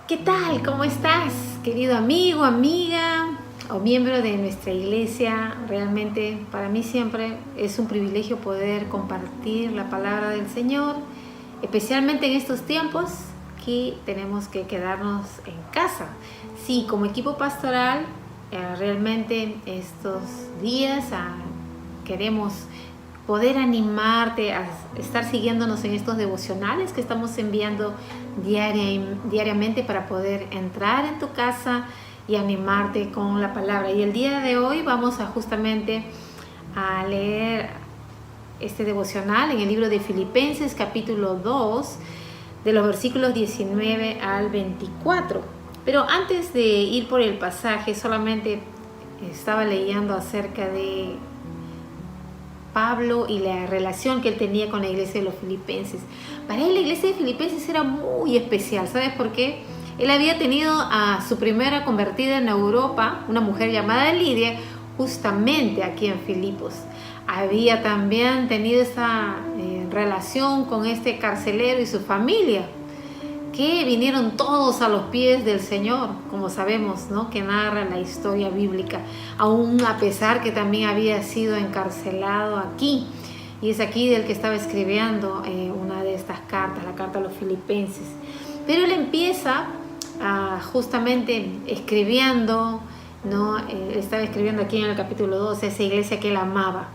¿Qué tal? ¿Cómo estás, querido amigo, amiga o miembro de nuestra iglesia? Realmente para mí siempre es un privilegio poder compartir la palabra del Señor, especialmente en estos tiempos que tenemos que quedarnos en casa. Sí, como equipo pastoral, realmente estos días queremos poder animarte a estar siguiéndonos en estos devocionales que estamos enviando diariamente para poder entrar en tu casa y animarte con la palabra. Y el día de hoy vamos justamente a leer este devocional en el libro de Filipenses capítulo 2 de los versículos 19 al 24. Pero antes de ir por el pasaje, solamente estaba leyendo acerca de Pablo y la relación que él tenía con la iglesia de los filipenses. Para él la iglesia de Filipenses era muy especial. ¿Sabes por qué? Él había tenido a su primera convertida en Europa, una mujer llamada Lidia, justamente aquí en Filipos. Había también tenido esa relación con este carcelero y su familia, que vinieron todos a los pies del Señor, como sabemos, ¿no? Que narra la historia bíblica, aún a pesar que también había sido encarcelado aquí. Y es aquí del que estaba escribiendo una de estas cartas, la carta a los filipenses. Pero él empieza justamente escribiendo, ¿no? Estaba escribiendo aquí en el capítulo 2 esa iglesia que él amaba.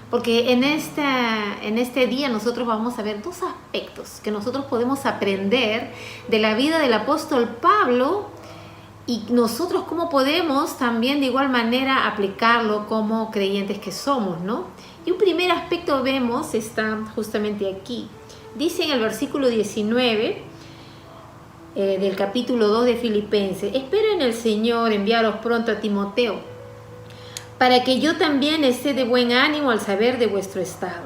Porque en este día nosotros vamos a ver dos aspectos que nosotros podemos aprender de la vida del apóstol Pablo y nosotros cómo podemos también de igual manera aplicarlo como creyentes que somos, ¿no? Y un primer aspecto vemos está justamente aquí. Dice en el versículo 19 del capítulo 2 de Filipenses: espero en el Señor enviaros pronto a Timoteo, para que yo también esté de buen ánimo al saber de vuestro estado.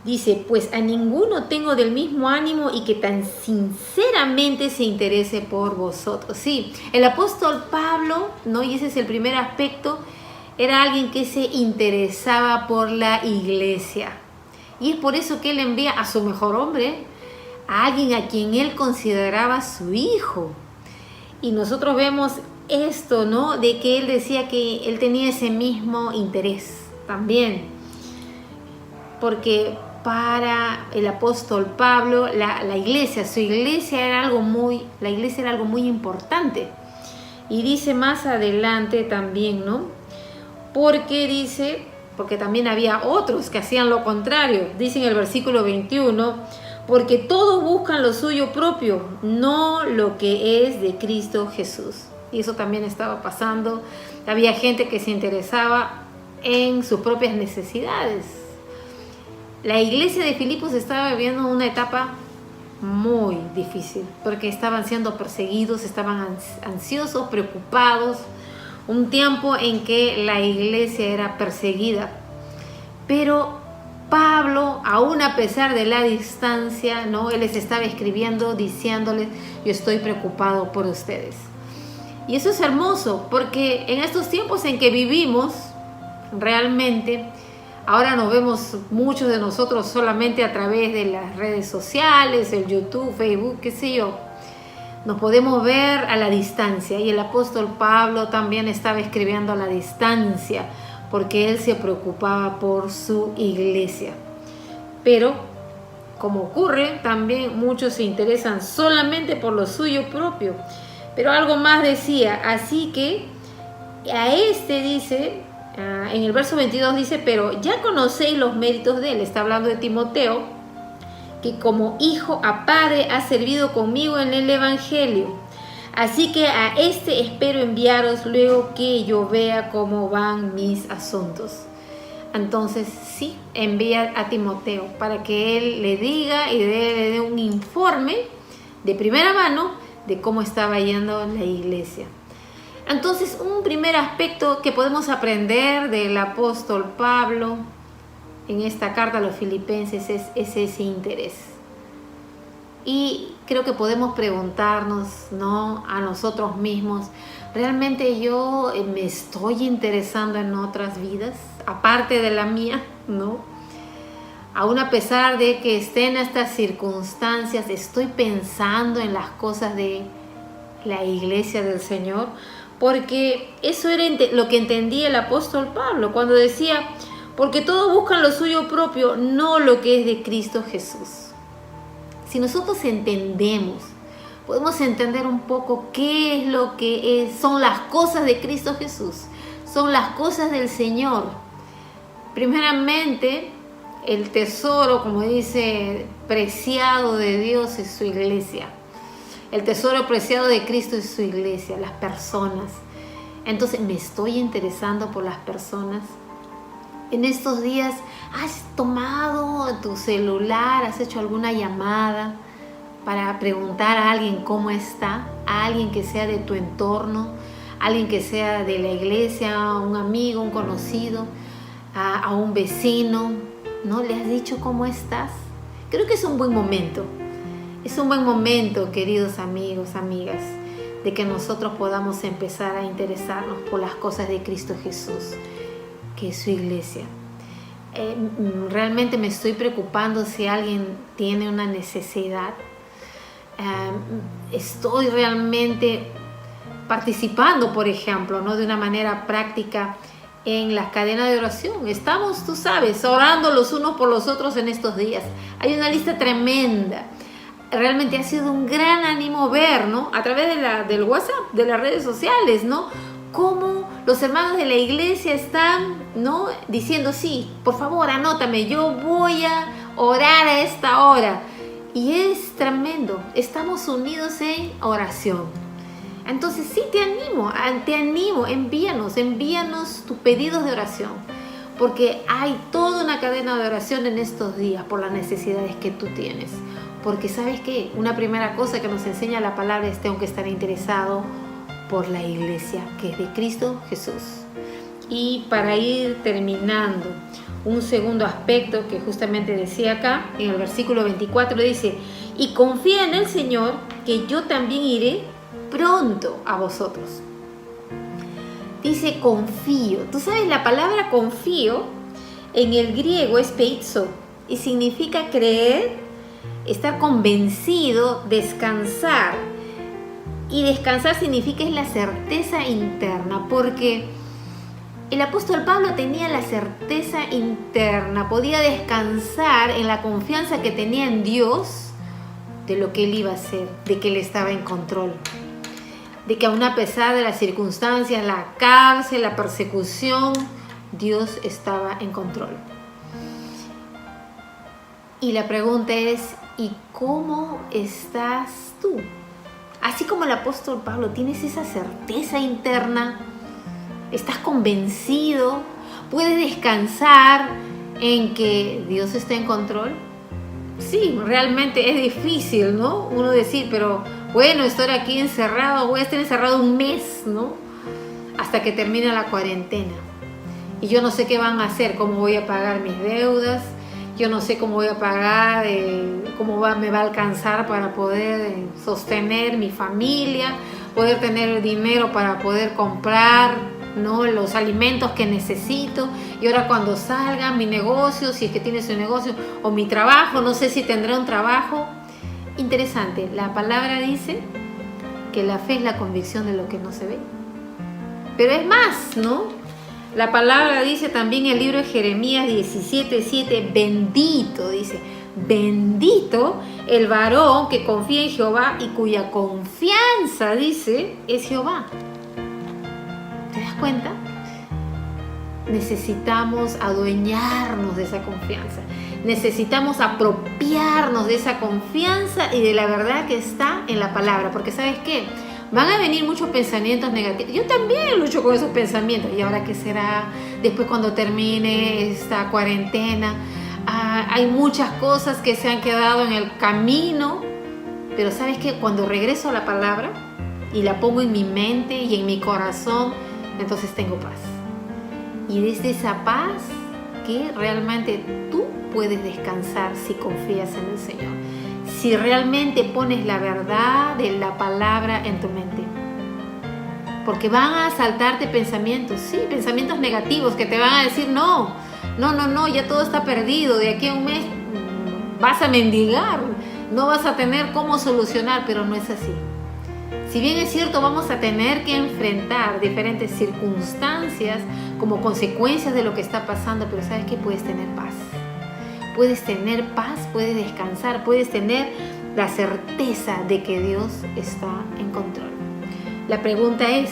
Dice, pues a ninguno tengo del mismo ánimo y que tan sinceramente se interese por vosotros. Sí, el apóstol Pablo, ¿no? Y ese es el primer aspecto, era alguien que se interesaba por la iglesia. Y es por eso que él envía a su mejor hombre, a alguien a quien él consideraba su hijo. Y nosotros vemos esto, ¿no? De que él decía que él tenía ese mismo interés también. Porque para el apóstol Pablo, la iglesia era algo muy importante. Y dice más adelante también, ¿no? Porque también había otros que hacían lo contrario. Dice en el versículo 21, porque todos buscan lo suyo propio, no lo que es de Cristo Jesús. Y eso también estaba pasando. Había gente que se interesaba en sus propias necesidades. La iglesia de Filipos estaba viviendo una etapa muy difícil, porque estaban siendo perseguidos, estaban ansiosos, preocupados. Un tiempo en que la iglesia era perseguida. Pero Pablo, aún a pesar de la distancia, ¿no? Él les estaba escribiendo, diciéndoles, yo estoy preocupado por ustedes. Y eso es hermoso, porque en estos tiempos en que vivimos, realmente, ahora nos vemos muchos de nosotros solamente a través de las redes sociales, el YouTube, Facebook, qué sé yo. Nos podemos ver a la distancia, y el apóstol Pablo también estaba escribiendo a la distancia, porque él se preocupaba por su iglesia. Pero, como ocurre, también muchos se interesan solamente por lo suyo propio. Pero algo más decía, así que a dice, en el verso 22 dice, pero ya conocéis los méritos de él. Está hablando de Timoteo, que como hijo a padre ha servido conmigo en el evangelio. Así que a espero enviaros luego que yo vea cómo van mis asuntos. Entonces sí, envía a Timoteo para que él le diga y le dé un informe de primera mano de cómo estaba yendo la iglesia. Entonces, un primer aspecto que podemos aprender del apóstol Pablo en esta carta a los filipenses es ese interés. Y creo que podemos preguntarnos, ¿no? A nosotros mismos, ¿realmente yo me estoy interesando en otras vidas, aparte de la mía, ¿no? Aún a pesar de que esté en estas circunstancias, estoy pensando en las cosas de la iglesia del Señor, porque eso era lo que entendía el apóstol Pablo cuando decía, porque todos buscan lo suyo propio, no lo que es de Cristo Jesús. Si nosotros entendemos, podemos entender un poco qué es lo que son las cosas de Cristo Jesús, son las cosas del Señor. Primeramente, el tesoro, como dice, preciado de Dios es su iglesia. El tesoro preciado de Cristo es su iglesia, las personas. Entonces, ¿me estoy interesando por las personas? En estos días, ¿has tomado tu celular, has hecho alguna llamada para preguntar a alguien cómo está? A alguien que sea de tu entorno, alguien que sea de la iglesia, un amigo, un conocido, a un vecino, ¿no? ¿Le has dicho cómo estás? Creo que es un buen momento. Es un buen momento, queridos amigos, amigas, de que nosotros podamos empezar a interesarnos por las cosas de Cristo Jesús, que es su iglesia. Realmente me estoy preocupando si alguien tiene una necesidad. Estoy realmente participando, por ejemplo, ¿no? De una manera práctica en las cadenas de oración. Estamos, tú sabes, orando los unos por los otros en estos días. Hay una lista tremenda. Realmente ha sido un gran ánimo ver, ¿no? A través del WhatsApp, de las redes sociales, ¿no? Cómo los hermanos de la iglesia están, ¿no? Diciendo, sí, por favor, anótame, yo voy a orar a esta hora. Y es tremendo. Estamos unidos en oración. Entonces sí, te animo, envíanos tus pedidos de oración, porque hay toda una cadena de oración en estos días por las necesidades que tú tienes. Porque ¿sabes qué? Una primera cosa que nos enseña la palabra es tengo que estar interesado por la iglesia, que es de Cristo Jesús. Y para ir terminando, un segundo aspecto que justamente decía acá, en el versículo 24 dice, y confía en el Señor, que yo también iré pronto a vosotros. Dice confío. Tú sabes, la palabra confío en el griego es peizo y significa creer, estar convencido, descansar. Y descansar significa es la certeza interna, porque el apóstol Pablo tenía la certeza interna, podía descansar en la confianza que tenía en Dios de lo que él iba a hacer, de que él estaba en control, de que aún a pesar de las circunstancias, la cárcel, la persecución, Dios estaba en control. Y la pregunta es, ¿y cómo estás tú? Así como el apóstol Pablo, ¿tienes esa certeza interna? ¿Estás convencido? ¿Puedes descansar en que Dios está en control? Sí, realmente es difícil, ¿no? Uno decir, pero bueno, estoy aquí encerrado, voy a estar encerrado un mes, ¿no? Hasta que termine la cuarentena. Y yo no sé qué van a hacer, cómo voy a pagar mis deudas, yo no sé cómo voy a pagar, me va a alcanzar para poder sostener mi familia, poder tener dinero para poder comprar, ¿no? Los alimentos que necesito. Y ahora cuando salga mi negocio, si es que tienes un negocio, o mi trabajo, no sé si tendré un trabajo. Interesante, la palabra dice que la fe es la convicción de lo que no se ve. Pero es más, ¿no? La palabra dice también en el libro de Jeremías 17:7, bendito, dice, bendito el varón que confía en Jehová y cuya confianza, dice, es Jehová. ¿Te das cuenta? Necesitamos adueñarnos de esa confianza. Necesitamos apropiarnos de esa confianza y de la verdad que está en la palabra. Porque ¿sabes qué? Van a venir muchos pensamientos negativos. Yo también lucho con esos pensamientos. ¿Y ahora qué será? Después cuando termine esta cuarentena. Hay muchas cosas que se han quedado en el camino. Pero ¿sabes qué? Cuando regreso a la palabra y la pongo en mi mente y en mi corazón, entonces tengo paz. Y desde esa paz que realmente tú puedes descansar si confías en el Señor. Si realmente pones la verdad de la palabra en tu mente. Porque van a asaltarte pensamientos, sí, pensamientos negativos que te van a decir, no, no, ya todo está perdido, de aquí a un mes vas a mendigar, no vas a tener cómo solucionar, pero no es así. Si bien es cierto, vamos a tener que enfrentar diferentes circunstancias como consecuencias de lo que está pasando, pero ¿sabes qué? Puedes tener paz. Puedes tener paz, puedes descansar, puedes tener la certeza de que Dios está en control. La pregunta es,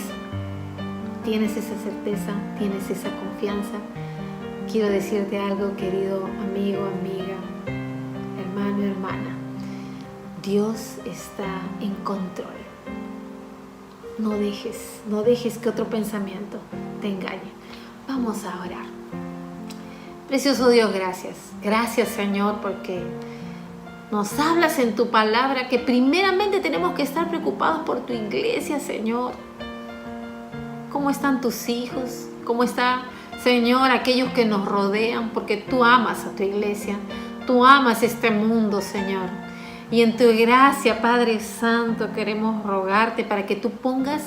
¿tienes esa certeza? ¿Tienes esa confianza? Quiero decirte algo, querido amigo, amiga, hermano, hermana. Dios está en control. No dejes que otro pensamiento te engañe. Vamos a orar. Precioso Dios, gracias. Gracias, Señor, porque nos hablas en tu palabra que primeramente tenemos que estar preocupados por tu iglesia, Señor. ¿Cómo están tus hijos? ¿Cómo está, Señor, aquellos que nos rodean? Porque tú amas a tu iglesia. Tú amas este mundo, Señor. Y en tu gracia, Padre Santo, queremos rogarte para que tú pongas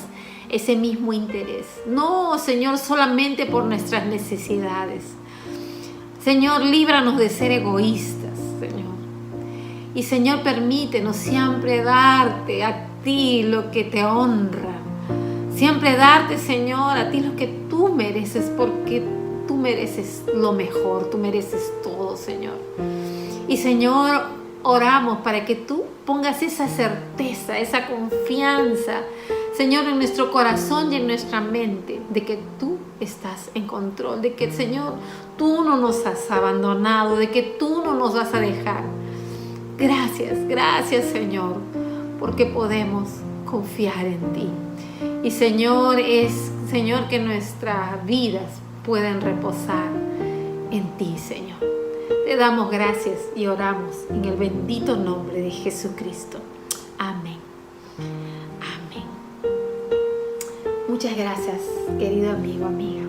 ese mismo interés. No, Señor, solamente por nuestras necesidades. Señor, líbranos de ser egoístas, Señor. Y, Señor, permítenos siempre darte a ti lo que te honra. Siempre darte, Señor, a ti lo que tú mereces, porque tú mereces lo mejor, tú mereces todo, Señor. Y, Señor, oramos para que tú pongas esa certeza, esa confianza, Señor, en nuestro corazón y en nuestra mente, de que tú estás en control, de que, Señor, tú no nos has abandonado, de que tú no nos vas a dejar. Gracias, Señor, porque podemos confiar en ti. Y, Señor, que nuestras vidas pueden reposar en ti, Señor. Te damos gracias y oramos en el bendito nombre de Jesucristo. Amén. Amén. Muchas gracias, querido amigo, amiga.